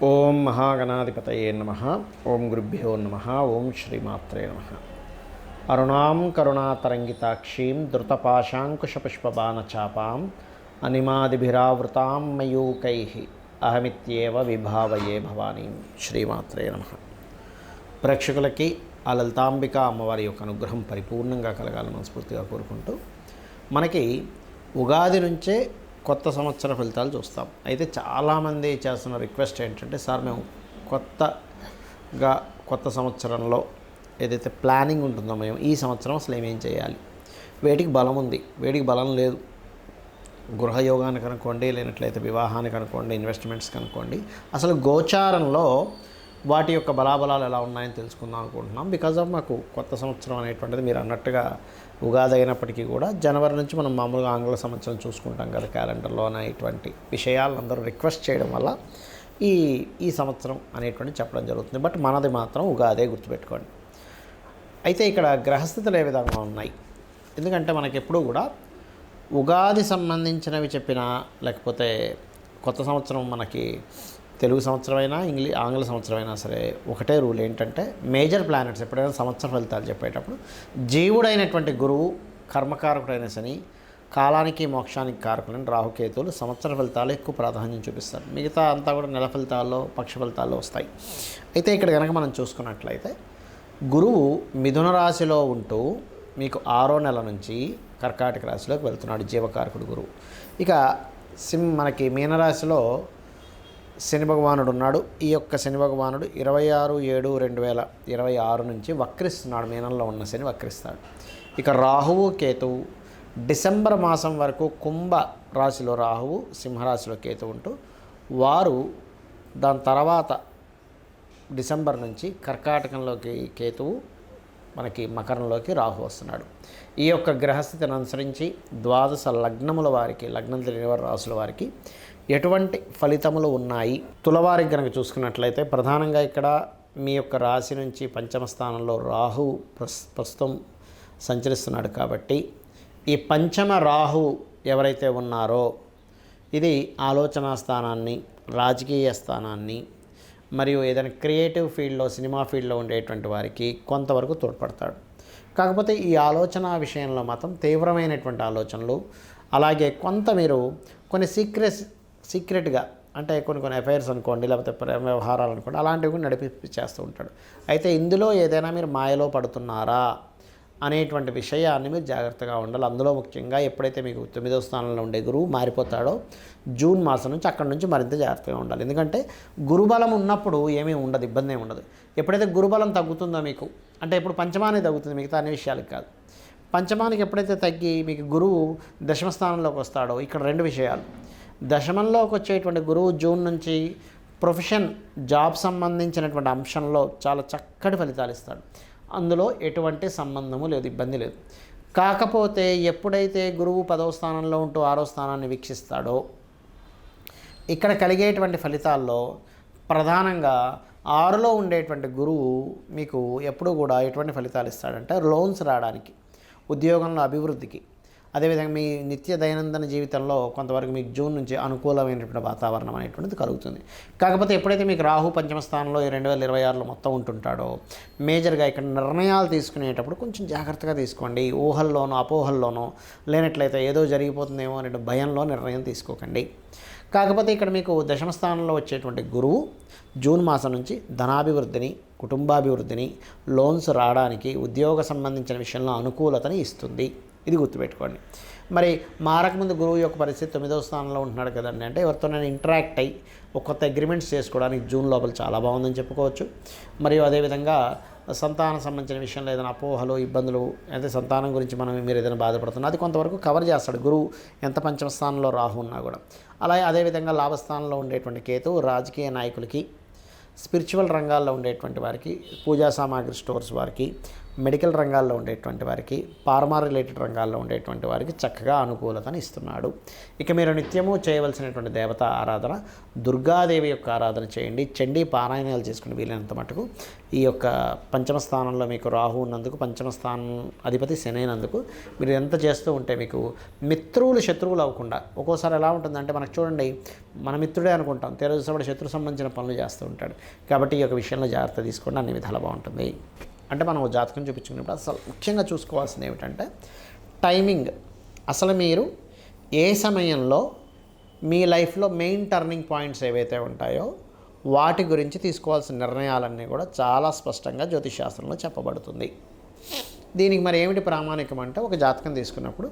ఓం మహాగణాధిపతయే నమః. ఓం గురుభ్యో నమః. ఓం శ్రీమాత్రే నమః. అరుణాం కరుణాతరంగితాక్షీం ధృతపాశాంకుశపుష్పబాణచాపాం అనిమాదిభిరావృతాం మయూకైః అహమిత్యేవ విభావయే భవానీం. శ్రీమాత్రే నమః. ప్రేక్షకులకి ఆ లలితాంబిక అమ్మవారి యొక్క అనుగ్రహం పరిపూర్ణంగా కలగాలని మనస్ఫూర్తిగా కోరుకుంటూ, మనకి ఉగాది నుంచే కొత్త సంవత్సర ఫలితాలు చూస్తాం. అయితే చాలామంది చేస్తున్న రిక్వెస్ట్ ఏంటంటే, సార్ మేము కొత్త సంవత్సరంలో ఏదైతే ప్లానింగ్ ఉంటుందో మేము ఈ సంవత్సరం అసలు ఏమేం చేయాలి, వేటికి బలం ఉంది, వేటికి బలం లేదు, గృహయోగానికి అనుకోండి, లేనట్లయితే వివాహానికి అనుకోండి, ఇన్వెస్ట్మెంట్స్కి అనుకోండి, అసలు గోచారంలో వాటి యొక్క బలాబలాలు ఎలా ఉన్నాయని తెలుసుకుందాం అనుకుంటున్నాం. బికాజ్ ఆఫ్ మాకు కొత్త సంవత్సరం అనేటువంటిది మీరు అన్నట్టుగా ఉగాది అయినప్పటికీ కూడా జనవరి నుంచి మనం మామూలుగా ఆంగ్ల సంవత్సరం చూసుకుంటాం కదా క్యాలెండర్లో ఇటువంటి విషయాలు అందరూ రిక్వెస్ట్ చేయడం వల్ల ఈ సంవత్సరం అనేటువంటి చెప్పడం జరుగుతుంది. బట్ మనది మాత్రం ఉగాదే, గుర్తుపెట్టుకోండి. అయితే ఇక్కడ గ్రహస్థితులు ఏ విధంగా ఉన్నాయి, ఎందుకంటే మనకి ఎప్పుడూ కూడా ఉగాది సంబంధించినవి చెప్పినా, లేకపోతే కొత్త సంవత్సరం మనకి తెలుగు సంవత్సరం అయినా ఆంగ్ల సంవత్సరం అయినా సరే ఒకటే రూల్ ఏంటంటే, మేజర్ ప్లానెట్స్ ఎప్పుడైనా సంవత్సర ఫలితాలు చెప్పేటప్పుడు జీవుడైనటువంటి గురువు, కర్మకారకుడైన శని, కాలానికి మోక్షానికి కారకులైన రాహుకేతువులు సంవత్సర ఫలితాలు ఎక్కువ ప్రాధాన్యం చూపిస్తారు. మిగతా అంతా కూడా నెల ఫలితాల్లో, పక్ష ఫలితాల్లో వస్తాయి. అయితే ఇక్కడ కనుక మనం చూసుకున్నట్లయితే, గురువు మిథున రాశిలో ఉంటూ మీకు 6వ నెల నుంచి కర్కాటక రాశిలోకి వెళ్తున్నాడు, జీవకారకుడు గురువు. ఇక మనకి మీనరాశిలో శని భగవానుడు ఉన్నాడు. ఈ యొక్క శని భగవానుడు 26/7/2026 నుంచి వక్రిస్తున్నాడు. మీనంలో ఉన్న శని వక్రిస్తాడు. ఇక రాహువు, కేతువు డిసెంబర్ మాసం వరకు కుంభ రాశిలో రాహువు, సింహరాశిలో కేతువు ఉంటూ, వారు దాని తర్వాత డిసెంబర్ నుంచి కర్కాటకంలోకి కేతువు, మనకి మకరంలోకి రాహు వస్తున్నాడు. ఈ యొక్క గ్రహస్థితిని అనుసరించి ద్వాదశ లగ్నముల వారికి, లగ్నం తెలియని వారి రాశుల వారికి ఎటువంటి ఫలితములు ఉన్నాయి. తులవారికి కనుక చూసుకున్నట్లయితే, ప్రధానంగా ఇక్కడ మీ యొక్క రాశి నుంచి పంచమ స్థానంలో రాహు ప్రస్తుతం సంచరిస్తున్నాడు. కాబట్టి ఈ పంచమ రాహు ఎవరైతే ఉన్నారో, ఇది ఆలోచనా స్థానాన్ని, రాజకీయ స్థానాన్ని, మరియు ఏదైనా క్రియేటివ్ ఫీల్డ్లో, సినిమా ఫీల్డ్లో ఉండేటువంటి వారికి కొంతవరకు తోడ్పడతాడు. కాకపోతే ఈ ఆలోచన విషయంలో మాత్రం తీవ్రమైనటువంటి ఆలోచనలు, అలాగే కొంత మీరు కొన్ని సీక్రెట్గా అంటే కొన్ని అఫైర్స్ అనుకోండి, లేకపోతే ప్రేమ వ్యవహారాలు అనుకోండి, అలాంటివి కూడా చేస్తూ ఉంటాడు. అయితే ఇందులో ఏదైనా మీరు మాయలో పడుతున్నారా అనేటువంటి విషయాన్ని మీరు జాగ్రత్తగా ఉండాలి. అందులో ముఖ్యంగా ఎప్పుడైతే మీకు 9వ స్థానంలో ఉండే గురువు మారిపోతాడో జూన్ మాసం నుంచి, అక్కడి నుంచి మరింత జాగ్రత్తగా ఉండాలి. ఎందుకంటే గురుబలం ఉన్నప్పుడు ఏమీ ఉండదు, ఇబ్బంది ఏమి ఉండదు. ఎప్పుడైతే గురుబలం తగ్గుతుందో మీకు, అంటే ఇప్పుడు పంచమానికి తగ్గుతుంది, మిగతా అన్ని విషయాలకు కాదు. పంచమానికి ఎప్పుడైతే తగ్గి మీకు గురువు దశమ స్థానంలోకి వస్తాడో, ఇక్కడ 2 విషయాలు. దశమంలోకి వచ్చేటువంటి గురువు జూన్ నుంచి ప్రొఫెషన్, జాబ్ సంబంధించినటువంటి అంశంలో చాలా చక్కటి ఫలితాలు ఇస్తాడు. అందులో ఎటువంటి సంబంధము లేదు, ఇబ్బంది లేదు. కాకపోతే ఎప్పుడైతే గురువు 10వ స్థానంలో ఉంటూ 6వ స్థానాన్ని వీక్షిస్తాడో, ఇక్కడ కలిగేటువంటి ఫలితాల్లో ప్రధానంగా 6లో ఉండేటువంటి గురువు మీకు ఎప్పుడు కూడా ఎటువంటి ఫలితాలు ఇస్తాడంటే, లోన్స్ రావడానికి, ఉద్యోగంలో అభివృద్ధికి, అదేవిధంగా మీ నిత్య దైనందిన జీవితంలో కొంతవరకు మీకు జూన్ నుంచి అనుకూలమైనటువంటి వాతావరణం అనేటువంటిది కలుగుతుంది. కాకపోతే ఎప్పుడైతే మీకు రాహు పంచమ స్థానంలో 2026లో మొత్తం ఉంటుంటాడో, మేజర్గా ఇక్కడ నిర్ణయాలు తీసుకునేటప్పుడు కొంచెం జాగ్రత్తగా తీసుకోండి. ఊహల్లోనో అపోహల్లోనో, లేనట్లయితే ఏదో జరిగిపోతుందేమో అనే భయంలో నిర్ణయం తీసుకోకండి. కాకపోతే ఇక్కడ మీకు దశమ స్థానంలో వచ్చేటువంటి గురువు జూన్ మాసం నుంచి ధనాభివృద్ధిని, కుటుంబాభివృద్ధిని, లోన్స్ రావడానికి, ఉద్యోగ సంబంధించిన విషయంలో అనుకూలతని ఇస్తుంది. ఇది గుర్తుపెట్టుకోండి. మరి మారకముందు గురువు యొక్క పరిస్థితి 9వ స్థానంలో ఉంటున్నాడు కదండి, అంటే ఎవరితో నేను ఇంటరాక్ట్ అయ్యి ఒక కొత్త అగ్రిమెంట్స్ చేసుకోవడానికి జూన్ లోపల చాలా బాగుందని చెప్పుకోవచ్చు. మరియు అదేవిధంగా సంతానం సంబంధించిన విషయంలో ఏదైనా అపోహలు, ఇబ్బందులు, అయితే సంతానం గురించి మీరు ఏదైనా బాధపడుతున్నా అది కొంతవరకు కవర్ చేస్తాడు గురువు, ఎంత పంచమ స్థానంలో రాహు ఉన్నా కూడా. అలాగే అదేవిధంగా లాభస్థానంలో ఉండేటువంటి కేతువు రాజకీయ నాయకులకి, స్పిరిచువల్ రంగాల్లో ఉండేటువంటి వారికి, పూజా సామాగ్రి స్టోర్స్ వారికి, మెడికల్ రంగాల్లో ఉండేటువంటి వారికి, ఫార్మా రిలేటెడ్ రంగాల్లో ఉండేటువంటి వారికి చక్కగా అనుకూలతను ఇస్తున్నాడు. ఇక మీరు నిత్యము చేయవలసినటువంటి దేవత ఆరాధన దుర్గాదేవి యొక్క ఆరాధన చేయండి. చండీ పారాయణాలు చేసుకుని వీలైనంత మటుకు. ఈ యొక్క పంచమ స్థానంలో మీకు రాహు ఉన్నందుకు, పంచమ స్థానం అధిపతి శని అయినందుకు మీరు ఎంత చేస్తూ ఉంటే మీకు మిత్రులు శత్రువులు అవ్వకుండా. ఒక్కోసారి ఎలా ఉంటుందంటే మనకు చూడండి, మన మిత్రుడే అనుకుంటాం, తెరచబడి శత్రు సంబంధించిన పనులు చేస్తూ ఉంటాడు. కాబట్టి ఈ యొక్క విషయంలో జాగ్రత్త తీసుకోండి, అన్ని విధాలు బాగుంటుంది. అంటే మనం జాతకం చూపించుకున్నప్పుడు అసలు ముఖ్యంగా చూసుకోవాల్సింది ఏమిటంటే టైమింగ్. అసలు మీరు ఏ సమయంలో మీ లైఫ్లో మెయిన్ టర్నింగ్ పాయింట్స్ ఏవైతే ఉంటాయో వాటి గురించి తీసుకోవాల్సిన నిర్ణయాలన్నీ కూడా చాలా స్పష్టంగా జ్యోతిషశాస్త్రంలో చెప్పబడుతుంది. దీనికి మరి ఏమిటి ప్రామాణికం అంటే, ఒక జాతకం తీసుకున్నప్పుడు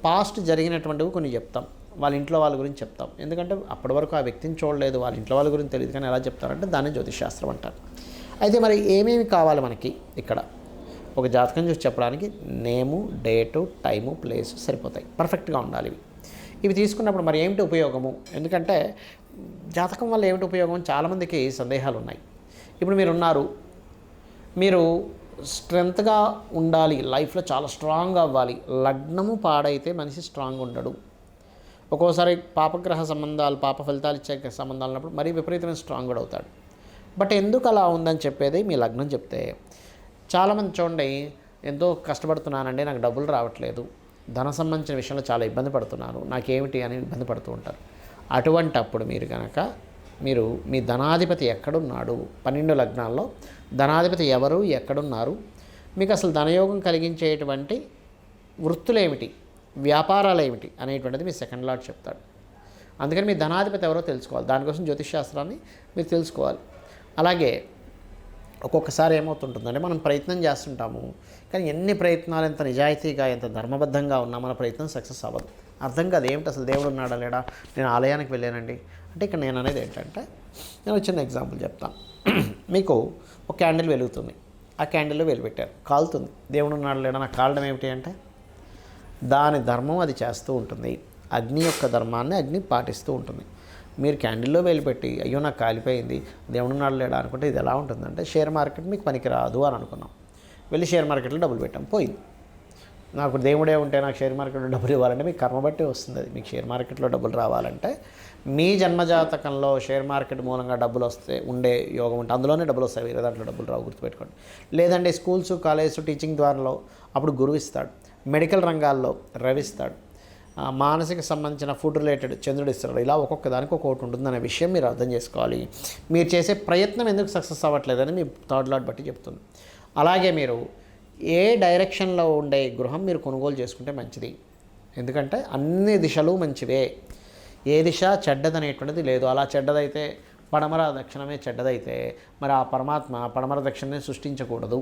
పాస్ట్ జరిగినటువంటివి కొన్ని చెప్తాం, వాళ్ళ ఇంట్లో వాళ్ళ గురించి చెప్తాం. ఎందుకంటే అప్పటి వరకు ఆ వ్యక్తిని చూడలేదు, వాళ్ళ ఇంట్లో వాళ్ళ గురించి తెలియదు, కానీ ఎలా చెప్తారంటే దాన్ని జ్యోతిషశాస్త్రం అంటారు. అయితే మరి ఏమేమి కావాలి మనకి ఇక్కడ ఒక జాతకం చూసి చెప్పడానికి? నేము, డేటు, టైము, ప్లేసు సరిపోతాయి, పర్ఫెక్ట్గా ఉండాలి. ఇవి తీసుకున్నప్పుడు మరి ఏమిటి ఉపయోగము? ఎందుకంటే జాతకం వల్ల ఏమిటి ఉపయోగం చాలామందికి సందేహాలు ఉన్నాయి. ఇప్పుడు మీరు స్ట్రెంగ్త్గా ఉండాలి, లైఫ్లో చాలా స్ట్రాంగ్ అవ్వాలి. లగ్నము పాడైతే మనిషి స్ట్రాంగ్ ఉండడు. ఒక్కోసారి పాపగ్రహ సంబంధాలు, పాప ఫలితాలు ఇచ్చే సంబంధాలు ఉన్నప్పుడు మరీ విపరీతమైన స్ట్రాంగ్ కూడా అవుతాడు. బట్ ఎందుకు అలా ఉందని చెప్పేది మీ లగ్నం చెప్తే. చాలామంది చూడండి, ఎంతో కష్టపడుతున్నానండి, నాకు డబ్బులు రావట్లేదు, ధన సంబంధించిన విషయంలో చాలా ఇబ్బంది పడుతున్నాను, నాకేమిటి అని ఇబ్బంది పడుతూ ఉంటారు. అటువంటప్పుడు మీరు మీ ధనాధిపతి ఎక్కడున్నాడు, 12 లగ్నాల్లో ధనాధిపతి ఎవరు, ఎక్కడున్నారు, మీకు అసలు ధనయోగం కలిగించేటువంటి వృత్తులేమిటి, వ్యాపారాలు ఏమిటి అనేటువంటిది మీ సెకండ్ లార్డ్ చెప్తాడు. అందుకని మీ ధనాధిపతి ఎవరో తెలుసుకోవాలి. దానికోసం జ్యోతిషశాస్త్రాన్ని మీరు తెలుసుకోవాలి. అలాగే ఒక్కొక్కసారి ఏమవుతుంటుందంటే మనం ప్రయత్నం చేస్తుంటాము, కానీ ఎన్ని ప్రయత్నాలు ఎంత నిజాయితీగా ఎంత ధర్మబద్ధంగా ఉన్నా మన ప్రయత్నం సక్సెస్ అవ్వదు. అర్థం కాదు ఏమిటి అసలు దేవుడు ఉన్నాడా లేడా, నేను ఆలయానికి వెళ్ళానండి అంటే. ఇక్కడ నేను అనేది ఏంటంటే, నేను చిన్న ఎగ్జాంపుల్ చెప్తాను. మీకు ఒక క్యాండిల్ వెలుగుతుంది, ఆ క్యాండిల్లో వెలిపెట్టారు, కాలుతుంది. దేవుడు ఉన్నాడా లేడా, నాకు కాలడం ఏమిటి అంటే దాని ధర్మం అది చేస్తూ ఉంటుంది. అగ్ని యొక్క ధర్మాన్ని అగ్ని పాటిస్తూ ఉంటుంది. మీరు క్యాండిల్లో వెలిపెట్టి అయ్యో నాకు కాలిపోయింది, దేవుడు ఉన్నాడు లేడా అనుకుంటే ఇది ఎలా ఉంటుందంటే, షేర్ మార్కెట్ మీకు పనికిరాదు అని అనుకున్నాం, వెళ్ళి షేర్ మార్కెట్లో డబ్బులు పెట్టాం, పోయింది. నాకు దేవుడే ఉంటే నాకు షేర్ మార్కెట్లో డబ్బులు ఇవ్వాలంటే మీకు కర్మ బట్టి వస్తుంది. అది మీకు షేర్ మార్కెట్లో డబ్బులు రావాలంటే మీ జన్మజాతకంలో షేర్ మార్కెట్ మూలంగా డబ్బులు వస్తే ఉండే యోగం ఉంటే అందులోనే డబ్బులు వస్తాయి, వేరే దాంట్లో డబ్బులు రావు, గుర్తుపెట్టుకోండి. లేదంటే స్కూల్స్, కాలేజెస్, టీచింగ్ ద్వారాలో అప్పుడు గురువు ఇస్తాడు, మెడికల్ రంగాల్లో రవి ఇస్తాడు, మానసిక సంబంధించిన ఫుడ్ రిలేటెడ్ చంద్రుడు ఇస్తాడు. ఇలా ఒక్కొక్క దానికి ఒక్కొక్కటి ఉంటుందనే విషయం మీరు అర్థం చేసుకోవాలి. మీరు చేసే ప్రయత్నం ఎందుకు సక్సెస్ అవ్వట్లేదని మీ థర్డ్ లార్డ్ బట్టి చెప్తుంది. అలాగే మీరు ఏ డైరెక్షన్లో ఉండే గృహం మీరు కొనుగోలు చేసుకుంటే మంచిది. ఎందుకంటే అన్ని దిశలు మంచివే, ఏ దిశ చెడ్డదనేటువంటిది లేదు. అలా చెడ్డదైతే పడమర దక్షిణమే చెడ్డదైతే మరి ఆ పరమాత్మ పడమర దక్షిణమే సృష్టించకూడదు,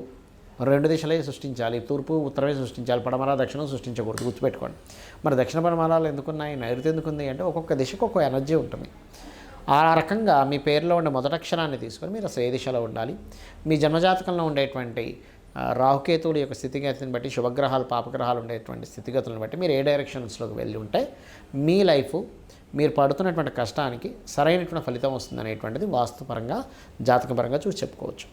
2 దిశలే సృష్టించాలి, తూర్పు ఉత్తరమే సృష్టించాలి, పడమర దక్షిణం సృష్టించకూడదు, గుర్తుపెట్టుకోండి. మరి దక్షిణ పడమరాలు ఎందుకున్నాయి, నైరుతి ఎందుకుంది అంటే ఒక్కొక్క దిశకు ఒక్కొక్క ఎనర్జీ ఉంటుంది. ఆ రకంగా మీ పేరులో ఉండే మొదటి అక్షరాన్ని తీసుకొని మీరు అసలు ఏ దిశలో ఉండాలి, మీ జన్మజాతకంలో ఉండేటువంటి రాహుకేతువుల యొక్క స్థితిగతిని బట్టి, శుభగ్రహాలు పాపగ్రహాలు ఉండేటువంటి స్థితిగతులను బట్టి మీరు ఏ డైరెక్షన్స్లోకి వెళ్ళి ఉంటే మీ లైఫ్, మీరు పడుతున్నటువంటి కష్టానికి సరైనటువంటి ఫలితం వస్తుంది అనేటువంటిది వాస్తుపరంగా జాతకపరంగా చూసి చెప్పుకోవచ్చు.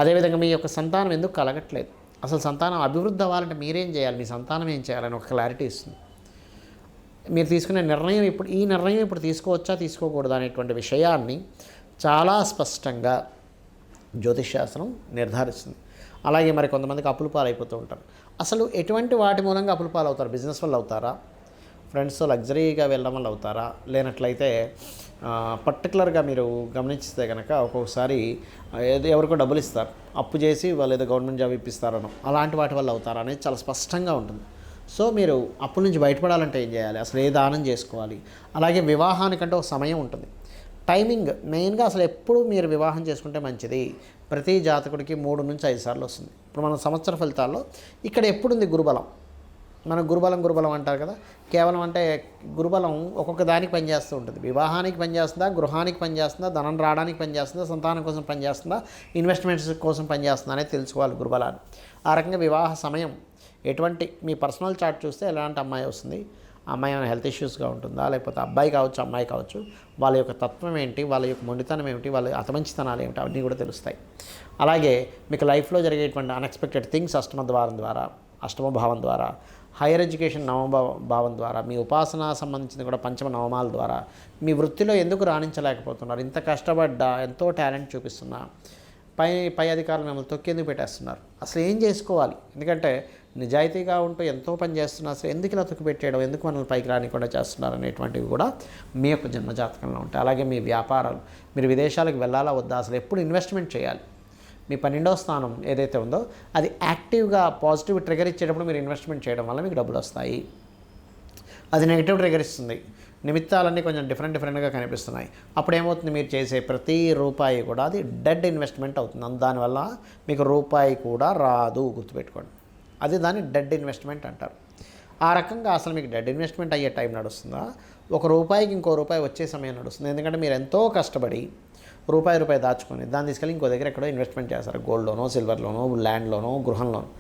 అదేవిధంగా మీ యొక్క సంతానం ఎందుకు కలగట్లేదు, అసలు సంతానం అభివృద్ధి అవ్వాలంటే మీరేం చేయాలి, మీ సంతానం ఏం చేయాలని ఒక క్లారిటీ ఇస్తుంది. మీరు తీసుకునే నిర్ణయం ఈ నిర్ణయం ఇప్పుడు తీసుకోవచ్చా తీసుకోకూడదా అనేటువంటి విషయాన్ని చాలా స్పష్టంగా జ్యోతిష్శాస్త్రం నిర్ధారిస్తుంది. అలాగే మరి కొంతమందికి అప్పుల పాలైపోతూ ఉంటారు. అసలు ఎటువంటి వాటి మూలంగా అప్పుల పాలు అవుతారు? బిజినెస్ వల్ల అవుతారా, ఫ్రెండ్స్తో లగ్జరీగా వెళ్ళడం వల్ల అవుతారా, లేనట్లయితే పర్టికులర్గా మీరు గమనిస్తే కనుక ఒక్కొక్కసారి ఎవరికో డబ్బులు ఇస్తారు, అప్పు చేసి వాళ్ళు ఏదో గవర్నమెంట్ జాబ్ ఇప్పిస్తారనో, అలాంటి వాటి వల్ల అవుతారా అనేది చాలా స్పష్టంగా ఉంటుంది. సో మీరు అప్పుల నుంచి బయటపడాలంటే ఏం చేయాలి, అసలు ఏ దానం చేసుకోవాలి. అలాగే వివాహానికంటే ఒక సమయం ఉంటుంది, టైమింగ్ మెయిన్గా. అసలు ఎప్పుడు మీరు వివాహం చేసుకుంటే మంచిది, ప్రతి జాతకుడికి 3 నుంచి 5 సార్లు వస్తుంది. ఇప్పుడు మన సంవత్సర ఫలితాల్లో ఇక్కడ ఎప్పుడుంది గురుబలం, మన గురుబలం అంటారు కదా. కేవలం అంటే గురుబలం ఒక్కొక్క దానికి పనిచేస్తూ ఉంటుంది. వివాహానికి పనిచేస్తుందా, గృహానికి పనిచేస్తుందా, ధనం రావడానికి పనిచేస్తుందా, సంతానం కోసం పనిచేస్తుందా, ఇన్వెస్ట్మెంట్స్ కోసం పనిచేస్తుందా అనేది తెలుసుకోవాలి గురుబలాన్ని. ఆ రకంగా వివాహ సమయం ఎటువంటి, మీ పర్సనల్ చార్ట్ చూస్తే ఎలాంటి అమ్మాయి వస్తుంది, అమ్మాయి ఏమైనా హెల్త్ ఇష్యూస్గా ఉంటుందా, లేకపోతే అబ్బాయి కావచ్చు అమ్మాయి కావచ్చు, వాళ్ళ యొక్క తత్వం ఏంటి, వాళ్ళ యొక్క మొండితనం ఏమిటి, వాళ్ళ అతమంచితనాలు ఏమిటి, అవన్నీ కూడా తెలుస్తాయి. అలాగే మీకు లైఫ్లో జరిగేటువంటి అన్ఎక్స్పెక్టెడ్ థింగ్స్ అష్టమ ద్వారం ద్వారా, అష్టమ భావం ద్వారా, హైయర్ ఎడ్యుకేషన్ నవమ భావం ద్వారా, మీ ఉపాసన సంబంధించిన కూడా పంచమ నవమాల ద్వారా మీ వృత్తిలో ఎందుకు రాణించలేకపోతున్నారు, ఇంత కష్టపడ్డా, ఎంతో టాలెంట్ చూపిస్తున్నా పై అధికారులు మిమ్మల్ని తొక్కేందుకు పెట్టేస్తున్నారు, అసలు ఏం చేసుకోవాలి, ఎందుకంటే నిజాయితీగా ఉంటూ ఎంతో పని చేస్తున్నారు, అసలు ఎందుకు ఇలా తొక్కి పెట్టేయడం, ఎందుకు మనల్ని పైకి రానికుండా చేస్తున్నారు అనేటువంటివి కూడా మీ యొక్క జన్మజాతకంలో ఉంటాయి. అలాగే మీ వ్యాపారాలు, మీరు విదేశాలకు వెళ్ళాలా వద్దా, అసలు ఎప్పుడు ఇన్వెస్ట్మెంట్ చేయాలి, మీ 12వ స్థానం ఏదైతే ఉందో అది యాక్టివ్గా పాజిటివ్ ట్రిగర్ ఇచ్చేటప్పుడు మీరు ఇన్వెస్ట్మెంట్ చేయడం వల్ల మీకు డబ్బులు వస్తాయి. అది నెగిటివ్ ట్రిగర్ ఇస్తుంది, నిమిత్తాలన్నీ కొంచెం డిఫరెంట్గా కనిపిస్తున్నాయి. అప్పుడు ఏమవుతుంది, మీరు చేసే ప్రతి రూపాయి కూడా అది డెడ్ ఇన్వెస్ట్మెంట్ అవుతుంది, దానివల్ల మీకు రూపాయి కూడా రాదు, గుర్తుపెట్టుకోండి. అది దాన్ని డెడ్ ఇన్వెస్ట్మెంట్ అంటారు. ఆ రకంగా అసలు మీకు డెడ్ ఇన్వెస్ట్మెంట్ అయ్యే టైం నడుస్తుందా, ఒక రూపాయికి ఇంకో రూపాయి వచ్చే సమయం నడుస్తుంది. ఎందుకంటే మీరు ఎంతో కష్టపడి రూపాయి దాచుకొని దాన్ని తీసుకెళ్ళి ఇంకో దగ్గర ఎక్కడో ఇన్వెస్ట్మెంట్ చేస్తారు, గోల్డ్లోనో, సిల్వర్లోనో, ల్యాండ్లోనో, గృహంలోనో.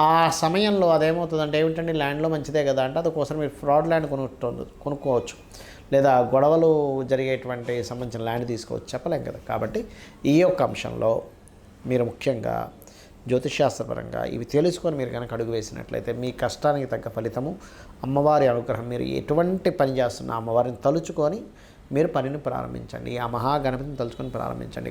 ఆ సమయంలో అదేమవుతుందంటే, ఏమిటంటే ల్యాండ్లో మంచిదే కదా అంటే అందుకోసం మీరు ఫ్రాడ్ ల్యాండ్ కొనుక్కోవచ్చు, లేదా గొడవలు జరిగేటువంటి సంబంధించిన ల్యాండ్ తీసుకోవచ్చు, చెప్పలేం కదా. కాబట్టి ఈ యొక్క అంశంలో మీరు ముఖ్యంగా జ్యోతిష్శాస్త్రపరంగా ఇవి తెలుసుకొని మీరు కనుక అడుగు వేసినట్లయితే మీ కష్టానికి తగ్గ ఫలితము, అమ్మవారి అనుగ్రహం, మీరు ఎటువంటి పని చేస్తున్నా అమ్మవారిని తలుచుకొని మీరు పనిని ప్రారంభించండి, ఆ మహాగణపతిని తలుచుకొని ప్రారంభించండి.